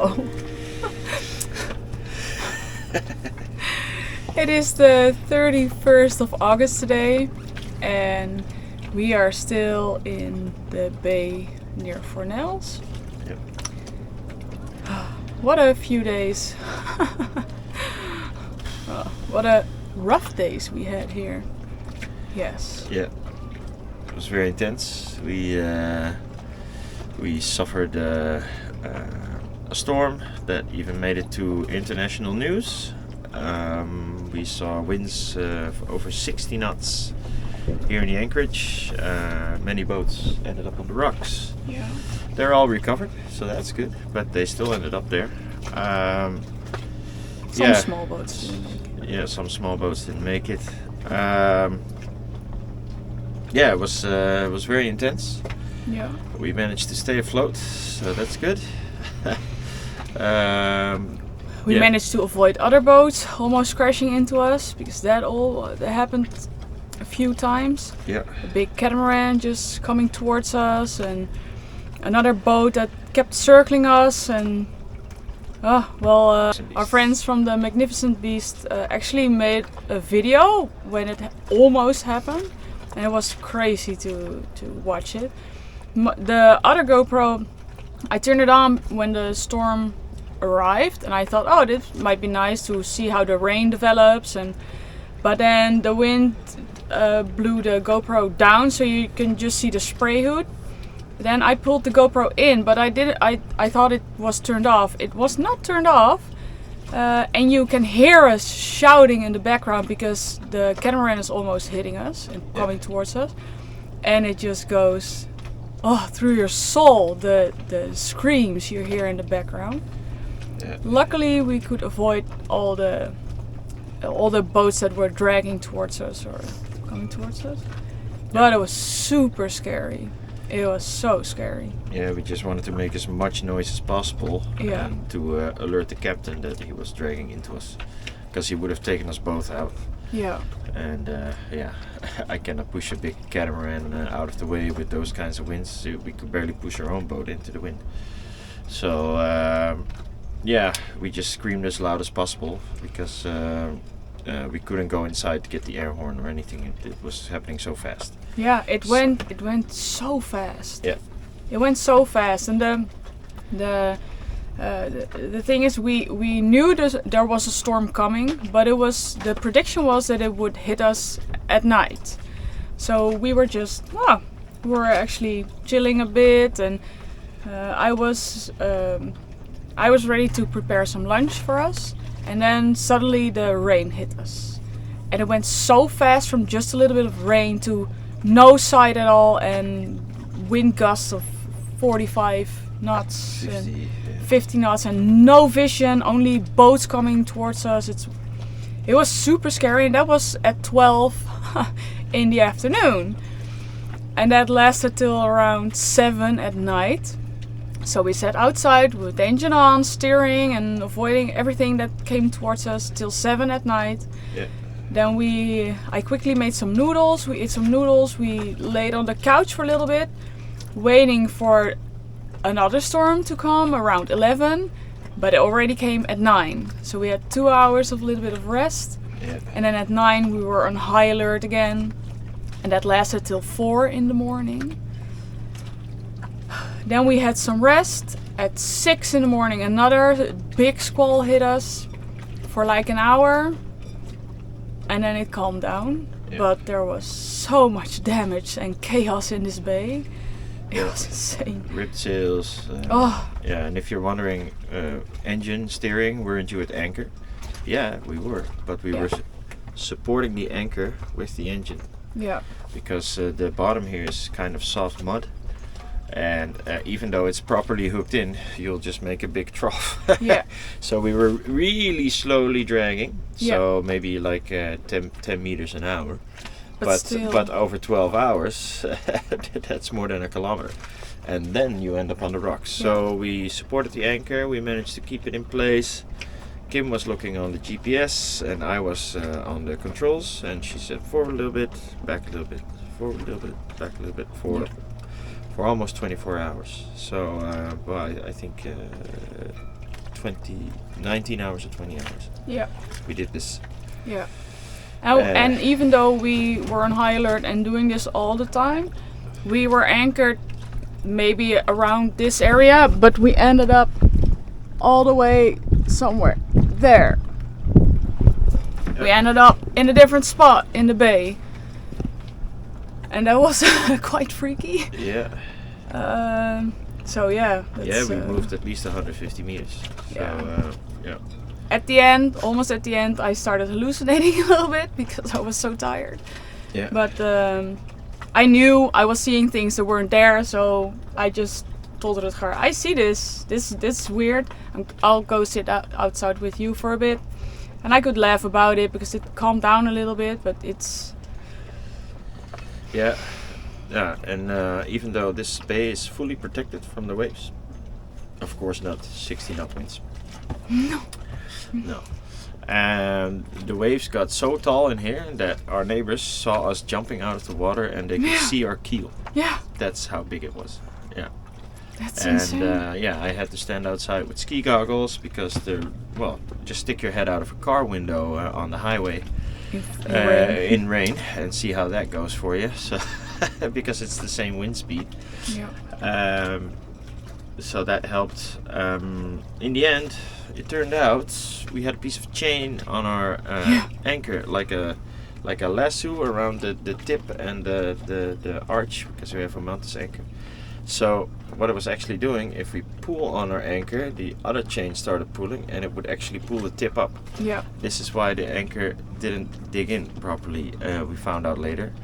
So it is the 31st of August today, and we are still in the bay near Fornells. Yep. What a few days. What a rough days we had here. Yes. Yeah, it was very intense. We suffered a storm that even made it to international news. We saw winds of over 60 knots here in the anchorage. Many boats ended up on the rocks. Yeah. They're all recovered, so that's good, but they still ended up there. Some small boats didn't make it. Yeah, some small boats didn't make it. It was very intense. Yeah. We managed to stay afloat, so that's good. We managed to avoid other boats almost crashing into us, because that happened a few times. Yeah. A big catamaran just coming towards us, and another boat that kept circling us, and our friends from the Magnificent Beast actually made a video when it almost happened, and it was crazy to watch it. The other GoPro, I turned it on when the storm arrived, and I thought, oh, this might be nice to see how the rain develops, but then the wind blew the GoPro down, so you can just see the spray hood. Then I pulled the GoPro in, but I thought it was turned off. It was not turned off, and you can hear us shouting in the background because the catamaran is almost hitting us and coming towards us, and it just goes through your soul, the screams you hear in the background. Yeah. Luckily, we could avoid all the boats that were dragging towards us or coming towards us, but it was super scary. It was so scary. Yeah, we just wanted to make as much noise as possible, Yeah. and to alert the captain that he was dragging into us, because he would have taken us both out. Yeah. And I cannot push a big catamaran out of the way with those kinds of winds. We could barely push our own boat into the wind. So we just screamed as loud as possible, because we couldn't go inside to get the air horn or anything. It was happening so fast. Yeah, it went so fast. Yeah. It went so fast, and the thing is, we knew there was a storm coming, but the prediction was that it would hit us at night. So we were just we were actually chilling a bit, and I was ready to prepare some lunch for us, and then suddenly the rain hit us, and it went so fast from just a little bit of rain to no sight at all, and wind gusts of 45 knots and 50 knots, and no vision, only boats coming towards us. It was super scary, and that was at 12 in the afternoon, and that lasted till around 7 at night. So we sat outside with the engine on, steering and avoiding everything that came towards us till 7 at night. Yeah. Then I quickly made some noodles. We ate some noodles. We laid on the couch for a little bit, waiting for another storm to come around 11, but it already came at 9. So we had 2 hours of a little bit of rest. Yeah. And then at 9 we were on high alert again, and that lasted till 4 in the morning. Then we had some rest. At 6 in the morning, another big squall hit us for like an hour, and then it calmed down. Yeah. But there was so much damage and chaos in this bay. It was insane. Ripped sails. Yeah, and if you're wondering, engine steering, weren't you at anchor? Yeah, we were, but we were supporting the anchor with the engine. Yeah. Because the bottom here is kind of soft mud, and even though it's properly hooked in, you'll just make a big trough. Yeah. So we were really slowly dragging, so maybe like 10 meters an hour. But over 12 hours, that's more than a kilometer. And then you end up on the rocks. So we supported the anchor, we managed to keep it in place. Kim was looking on the GPS, and I was on the controls, and she said forward a little bit, back a little bit, forward a little bit, back a little bit, forward. For almost 24 hours. So, I think 19 hours or 20 hours. Yeah. We did this. Yeah. And even though we were on high alert and doing this all the time, we were anchored maybe around this area, but we ended up all the way somewhere there. We ended up in a different spot in the bay. And that was quite freaky. Yeah. So yeah. We moved at least 150 meters. So, yeah. Almost at the end, I started hallucinating a little bit because I was so tired. Yeah. But I knew I was seeing things that weren't there, so I just told Rutger, I see this. This is weird. I'll go sit outside with you for a bit. And I could laugh about it because it calmed down a little bit, but it's... Yeah, and even though this bay is fully protected from the waves, of course not 60 knot winds. No. And the waves got so tall in here that our neighbors saw us jumping out of the water and they could see our keel. Yeah. That's how big it was. Yeah. That's insane. And I had to stand outside with ski goggles because just stick your head out of a car window on the highway in rain and see how that goes for you. So because it's the same wind speed. Yeah. So that helped. In the end, it turned out we had a piece of chain on our anchor, like a lasso around the tip and the arch, because we have a Mantis anchor. So what it was actually doing, if we pull on our anchor, the other chain started pulling and it would actually pull the tip up. Yeah. This is why the anchor didn't dig in properly, we found out later.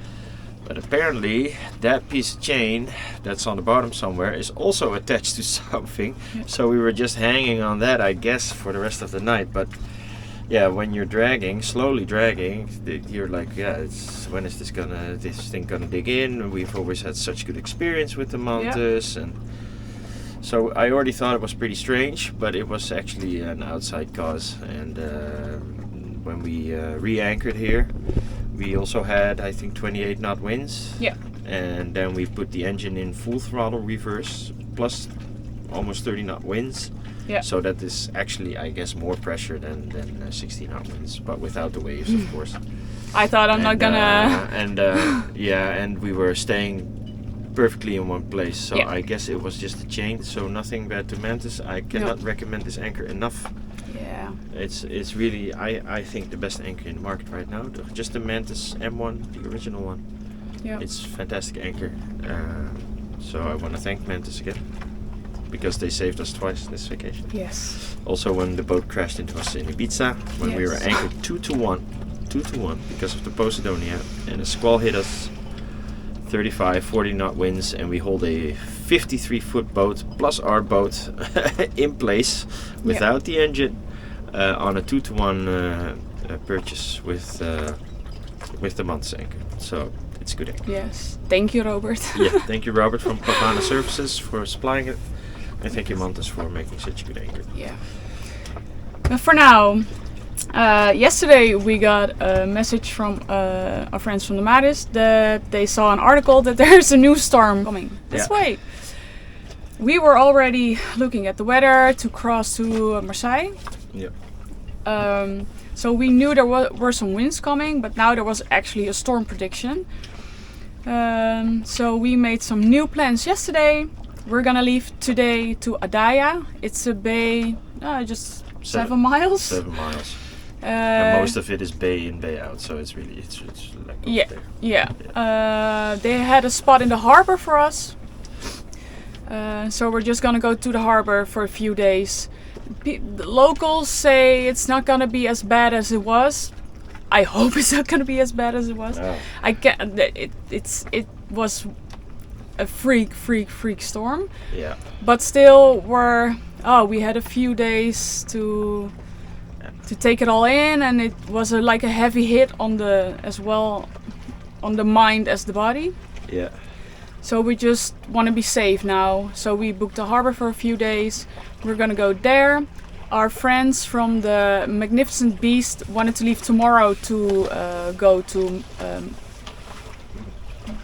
But apparently that piece of chain that's on the bottom somewhere is also attached to something. Yeah. So we were just hanging on that, I guess, for the rest of the night. But yeah, when you're slowly dragging, you're like, when is this thing gonna dig in? We've always had such good experience with the Mantis, and so I already thought it was pretty strange, but it was actually an outside cause. And when we re-anchored here, we also had, I think, 28 knot winds. Yeah. And then we put the engine in full throttle reverse, plus almost 30 knot winds. Yeah. So that is actually, I guess, more pressure than 60 knot winds, but without the waves, of course. I thought I'm not gonna... and we were staying perfectly in one place. So yeah. I guess it was just a chain, so nothing bad to Mantis. I cannot recommend this anchor enough. Yeah. It's really, I think, the best anchor in the market right now. Just the Mantis M1, the original one. Yeah. It's a fantastic anchor. So I want to thank Mantis again, because they saved us twice this vacation. Yes. Also when the boat crashed into us in Ibiza, when we were anchored 2 to 1 because of the Posidonia, and a squall hit us, 35, 40 knot winds, and we hold a 53-foot boat plus our boat in place without the engine on a 2 to 1 purchase with the Mantis anchor. So it's good anchor. Yes. Thank you, Robert. Thank you, Robert from Pavana Services, for supplying it. And thank you, Mantis, for making such a good anchor. Yeah. But for now, yesterday we got a message from our friends from the Maris that they saw an article that there's a new storm coming this way. We were already looking at the weather to cross to Marseille. Yeah. So we knew there were some winds coming, but now there was actually a storm prediction. So we made some new plans yesterday. We're gonna leave today to Adaia. It's a bay, just 7 miles. 7 miles. And most of it is bay in, bay out, so it's really it's like there. Yeah. They had a spot in the harbor for us. So we're just gonna go to the harbor for a few days. The locals say it's not gonna be as bad as it was. I hope it's not gonna be as bad as it was. No. It was a freak storm. Yeah. But still, we had a few days to take it all in, and it was like a heavy hit on the mind as the body. Yeah. So we just want to be safe now. So we booked the harbor for a few days. We're gonna go there. Our friends from the Magnificent Beast wanted to leave tomorrow to go to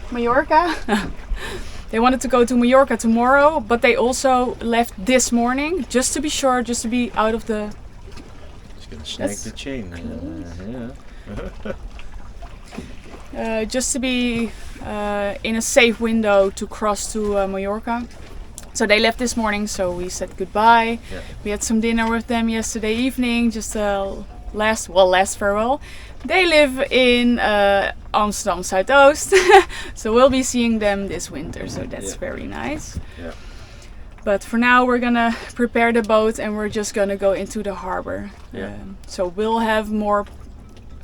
Menorca. they wanted to go to Menorca tomorrow, but they also left this morning just to be sure, just to be out of the. Just gonna snag the chain. Just to be in a safe window to cross to Menorca. So they left this morning, so we said goodbye. Yeah. We had some dinner with them yesterday evening, just last farewell. They live in Amsterdam Zuidoost, so we'll be seeing them this winter, so that's very nice. Yeah. But for now we're gonna prepare the boat and we're just gonna go into the harbor. Yeah. So we'll have more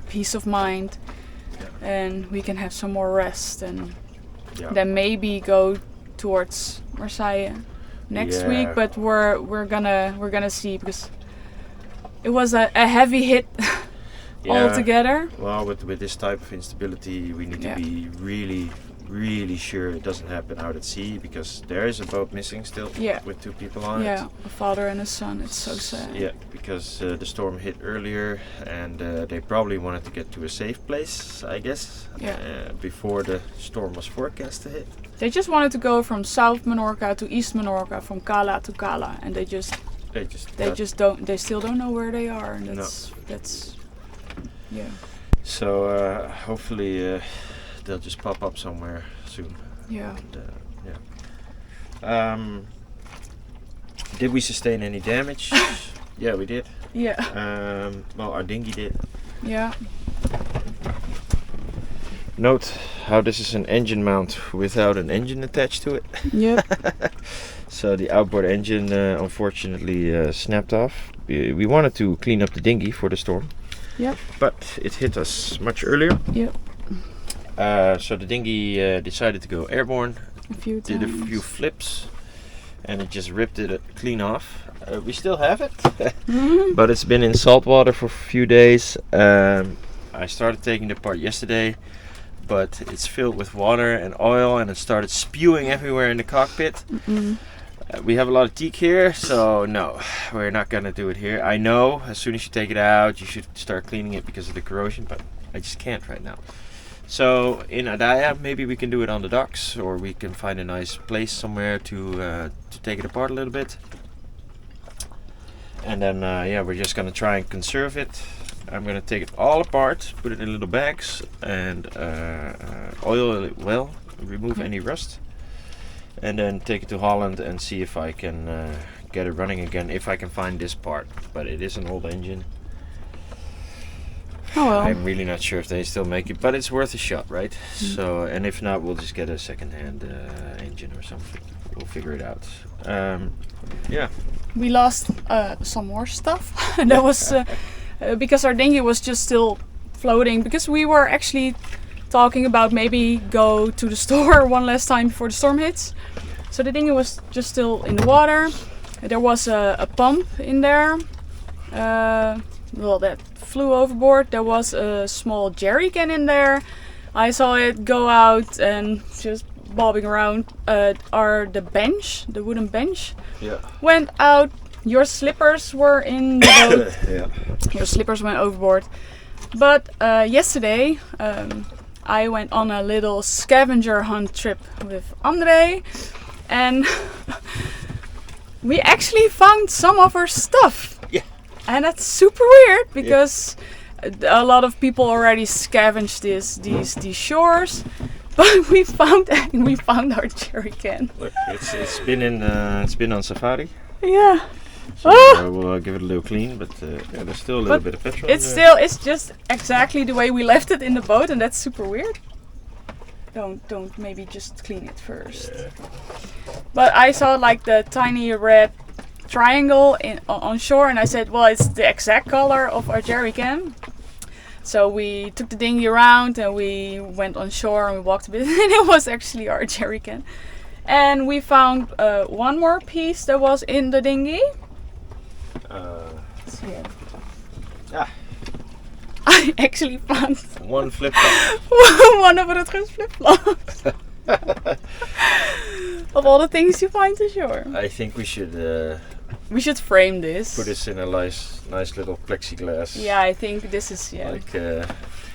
peace of mind and we can have some more rest and then maybe go towards Marseille next week, but we're gonna see, because it was a heavy hit altogether. Well, with this type of instability, we need to be really sure it doesn't happen out at sea, because there is a boat missing still with 2 people on it. Yeah, a father and a son. It's so sad. Yeah, because the storm hit earlier and they probably wanted to get to a safe place, I guess, before the storm was forecast to hit. They just wanted to go from South Menorca to East Menorca, from Cala to Cala, and they still don't know where they are, and that's So hopefully they'll just pop up somewhere soon. Yeah. And, did we sustain any damage? Yeah, we did. Yeah. Well, our dinghy did. Yeah. Note how this is an engine mount without an engine attached to it. Yep. So the outboard engine unfortunately snapped off. We wanted to clean up the dinghy for the storm. Yep. But it hit us much earlier. Yep. So the dinghy decided to go airborne. Did a few flips, and it just ripped it clean off. We still have it, but it's been in salt water for a few days. I started taking it apart yesterday, but it's filled with water and oil, and it started spewing everywhere in the cockpit. We have a lot of teak here, so no, we're not gonna do it here. I know as soon as you take it out, you should start cleaning it because of the corrosion, but I just can't right now. So in Adaia, maybe we can do it on the docks, or we can find a nice place somewhere to take it apart a little bit. And then we're just gonna try and conserve it. I'm gonna take it all apart, put it in little bags, and oil it well, remove any rust, and then take it to Holland and see if I can get it running again, if I can find this part. But it is an old engine. Oh well. I'm really not sure if they still make it, but it's worth a shot, right? So, and if not, we'll just get a second-hand engine or something. We'll figure it out. We lost some more stuff. That was because our dinghy was just still floating, because we were actually talking about maybe go to the store one last time before the storm hits. So the dinghy was just still in the water. There was a pump in there. That flew overboard. There was a small jerry can in there. I saw it go out and just bobbing around. The bench, the wooden bench, went out. Your slippers were in the boat. Your slippers went overboard. But yesterday I went on a little scavenger hunt trip with Andre, and we actually found some of our stuff. And that's super weird, because a lot of people already scavenged these shores, but we found our jerry can. Look, it's been on safari. Yeah. So we'll give it a little clean, but there's still a little bit of petrol. It's just exactly the way we left it in the boat, and that's super weird. Don't maybe just clean it first. But I saw like the tiny red triangle on shore, and I said, well, it's the exact color of our jerry can. So we took the dinghy around and we went on shore and we walked a bit, and it was actually our jerry can. And we found one more piece that was in the dinghy. Let's see it. I actually found one flip-flop. One of Rutger's flip-flops. Of all the things you find ashore. I think we should frame this. Put this in a nice little plexiglass. Yeah, I think this is like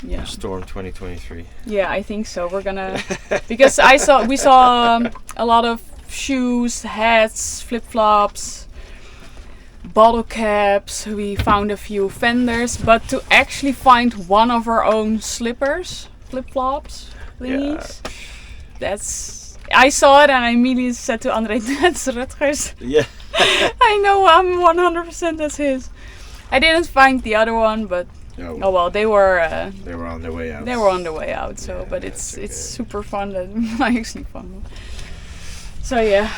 Yeah. Storm 2023. Yeah, I think so. We're gonna because we saw a lot of shoes, hats, flip flops, bottle caps. We found a few fenders, but to actually find one of our own slippers, flip flops, thingies, that's. I saw it and I immediately said to André, "That's Rutgers." Yeah. I know, I'm 100% that's his. I didn't find the other one, but oh well, they were on their way out. They were on their way out. So, Yeah, but it's okay. super fun. That actually fun. So yeah.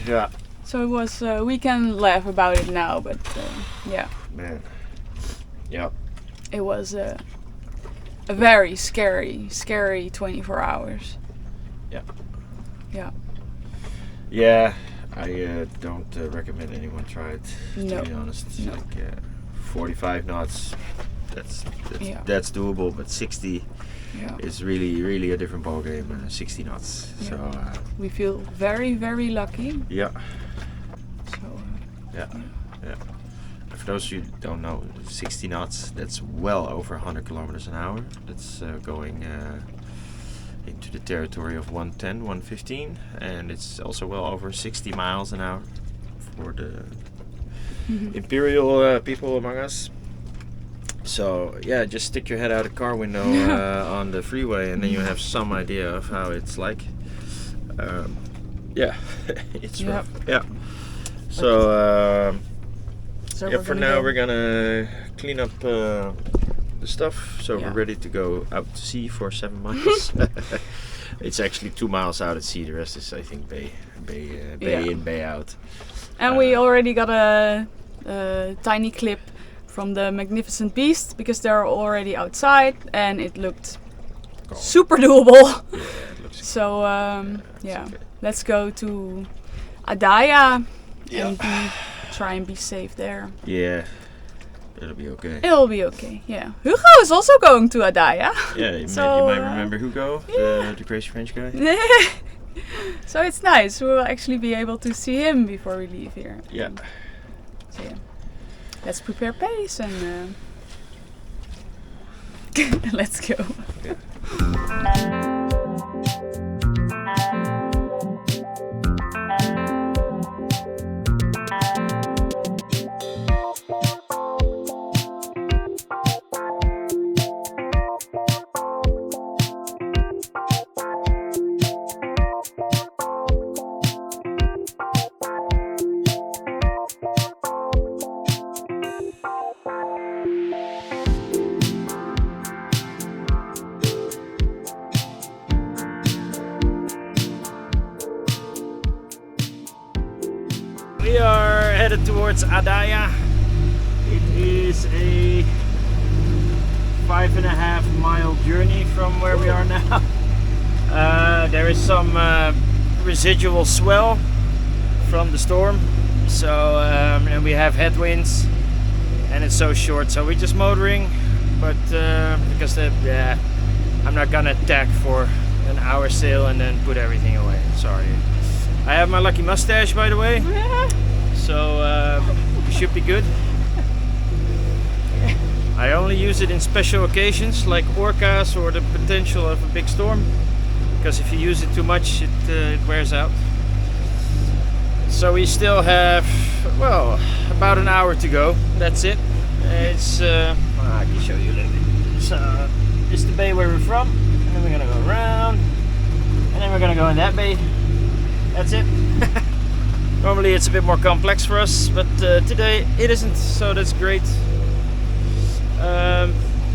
Yeah. So it was. We can laugh about it now, but yeah. Man. Yeah. It was a very scary 24 hours. Yeah. Yeah. Yeah. I don't recommend anyone try it. No. To be honest, No. like 45 knots. That's doable, but 60 is really a different ball game. 60 knots. Yeah. So we feel very lucky. yeah. So Yeah. For those of you who don't know, 60 knots. That's well over 100 kilometers an hour. That's going into the territory of 110, 115, and it's also well over 60 miles an hour for the imperial people among us. So yeah, just stick your head out a car window on the freeway, and then you have some idea of how it's like. Yeah, it's rough. Yeah. So for now we're gonna clean up the stuff, so we're ready to go out to sea for 7 miles. It's actually 2 miles out at sea. The rest is, I think, bay in, bay out. And we already got a tiny clip from the Magnificent Beast because they're already outside, and it looked super doable. Yeah, it looks so okay. Let's go to Adaia and try and be safe there. Yeah. It'll be okay. It'll be okay, yeah. Hugo is also going to Adaia. Yeah, you might remember Hugo, the crazy French guy. So it's nice. We'll actually be able to see him before we leave here. Yeah. So yeah, let's prepare pace and let's go. Yeah. We are headed towards Adaia. It is a 5.5 mile journey from where we are now. There is some residual swell from the storm, so and we have headwinds, and it's so short, so we're just motoring. But because I'm not gonna tack for an hour sail and then put everything away. Sorry. I have my lucky mustache, by the way, so we should be good. I only use it in special occasions like orcas or the potential of a big storm, because if you use it too much it wears out. So we still have, well, about an hour to go. That's it. It's I can show you a little bit. So it's the bay where we're from, and then we're gonna go around, and then we're gonna go in that bay. That's it. Normally it's a bit more complex for us, but today it isn't, so that's great.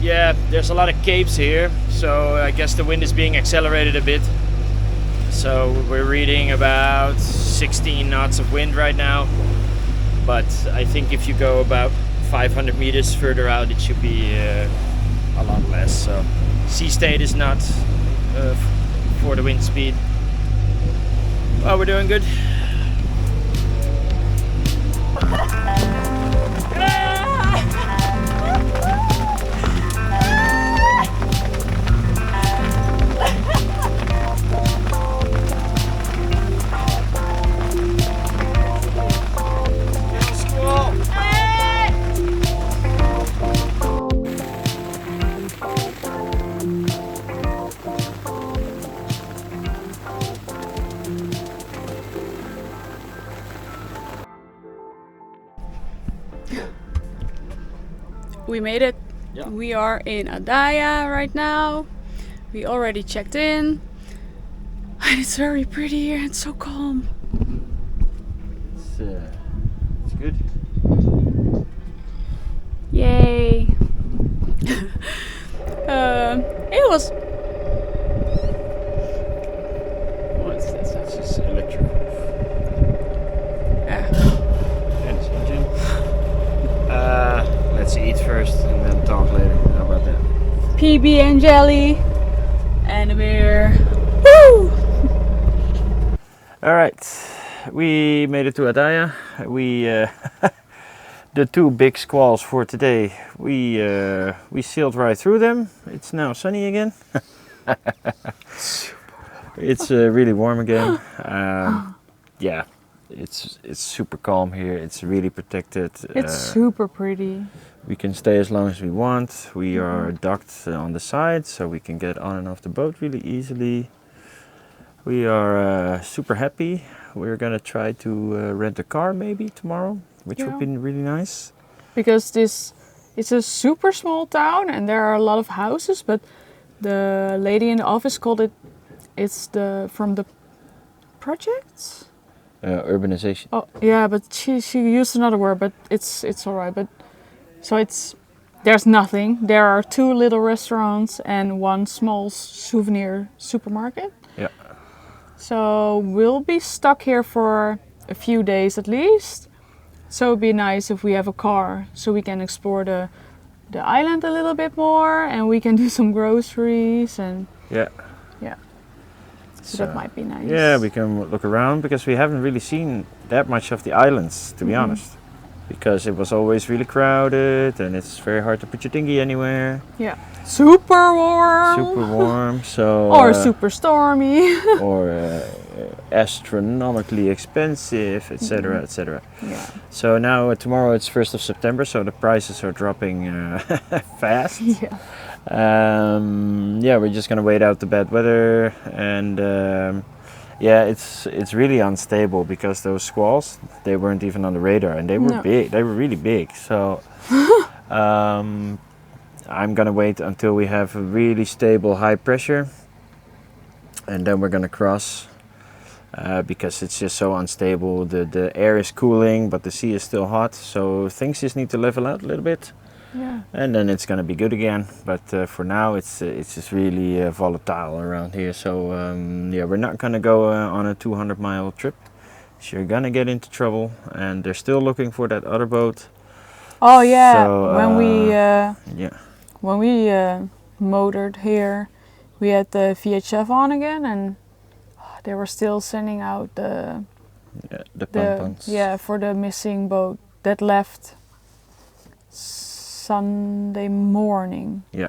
Yeah, there's a lot of capes here, so I guess the wind is being accelerated a bit. So we're reading about 16 knots of wind right now, but I think if you go about 500 meters further out it should be a lot less. So sea state is not for the wind speed. Well, we're doing good. We made it. Yeah. We are in Adaia right now. We already checked in. And it's very pretty here. It's so calm. It's good. Yay! It was. What's this? This is electric. Yeah. And it's engine. Let's eat first and then talk later. How about that? PB and jelly. And a beer. Woo! Alright, we made it to Adaia. We the two big squalls for today. We sailed right through them. It's now sunny again. It's really warm again. Yeah, it's super calm here. It's really protected. It's super pretty. We can stay as long as we want. We are docked on the side, so we can get on and off the boat really easily. We are super happy. We're gonna try to rent a car maybe tomorrow, which would be really nice. Because it's a super small town and there are a lot of houses, but the lady in the office called it's from the projects? Urbanization. Oh yeah, but she used another word, but it's alright. But so there's nothing. There are 2 little restaurants and 1 small souvenir supermarket. Yeah. So we'll be stuck here for a few days at least. So it'd be nice if we have a car so we can explore the island a little bit more and we can do some groceries and yeah. So that might be nice. Yeah, we can look around because we haven't really seen that much of the islands, to be honest. Because it was always really crowded and it's very hard to put your dinghy anywhere. Yeah. Super warm. Super warm, so... or super stormy. or astronomically expensive, etc., etc. Yeah. So now, tomorrow it's 1st of September, so the prices are dropping fast. Yeah. Yeah, we're just gonna wait out the bad weather, and yeah, it's really unstable because those squalls, they weren't even on the radar, and they were big. They were really big. So I'm gonna wait until we have a really stable high pressure, and then we're gonna cross because it's just so unstable. The air is cooling, but the sea is still hot, so things just need to level out a little bit. Yeah. And then it's gonna be good again. But for now, it's just really volatile around here. So yeah, we're not gonna go on a 200-mile trip. So you're gonna get into trouble, and they're still looking for that other boat. Oh yeah. So, when we motored here, we had the VHF on again, and they were still sending out the pom-poms. Yeah, for the missing boat that left Sunday morning. Yeah.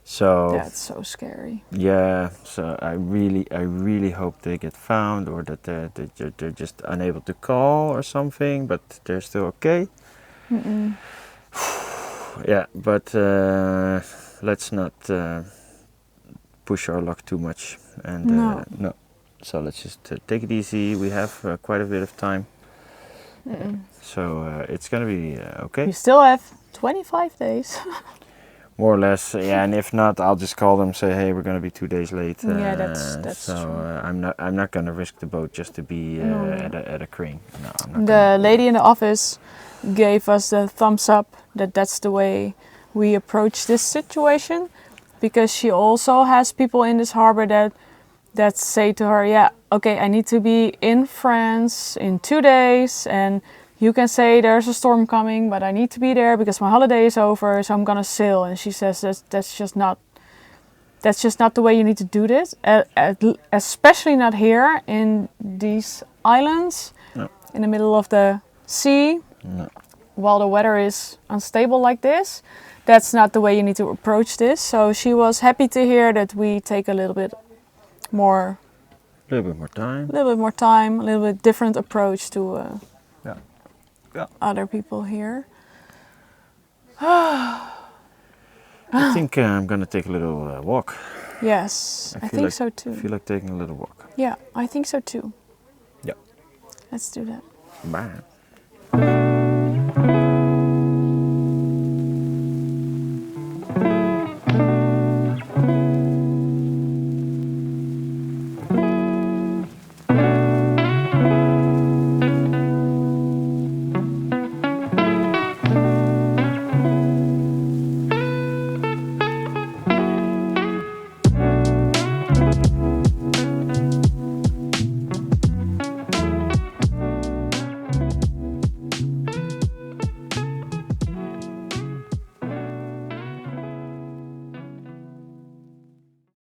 So that's so scary. Yeah. So I really hope they get found, or that they're just unable to call or something, but they're still okay. Yeah, but let's not push our luck too much. And no. So let's just take it easy. We have quite a bit of time. So it's gonna be okay. We still have 25 days. More or less, yeah. And if not, I'll just call them, say, hey, we're gonna be 2 days late. Yeah, that's so true. I'm not gonna risk the boat just to be at a crane. No, I'm not. The lady in the office gave us the thumbs up that that's the way we approach this situation, because she also has people in this harbor that say to her, yeah, okay, I need to be in France in 2 days, and you can say there's a storm coming, but I need to be there because my holiday is over, so I'm gonna sail. And she says that's just not the way you need to do this, especially not here in these islands, in the middle of the sea, while the weather is unstable like this. That's not the way you need to approach this. So she was happy to hear that we take a little bit more time, a little bit different approach to other people here. I think I'm gonna take a little walk. Yes, I think so too. I feel like taking a little walk. Yeah, I think so too. Yeah. Let's do that. Bye.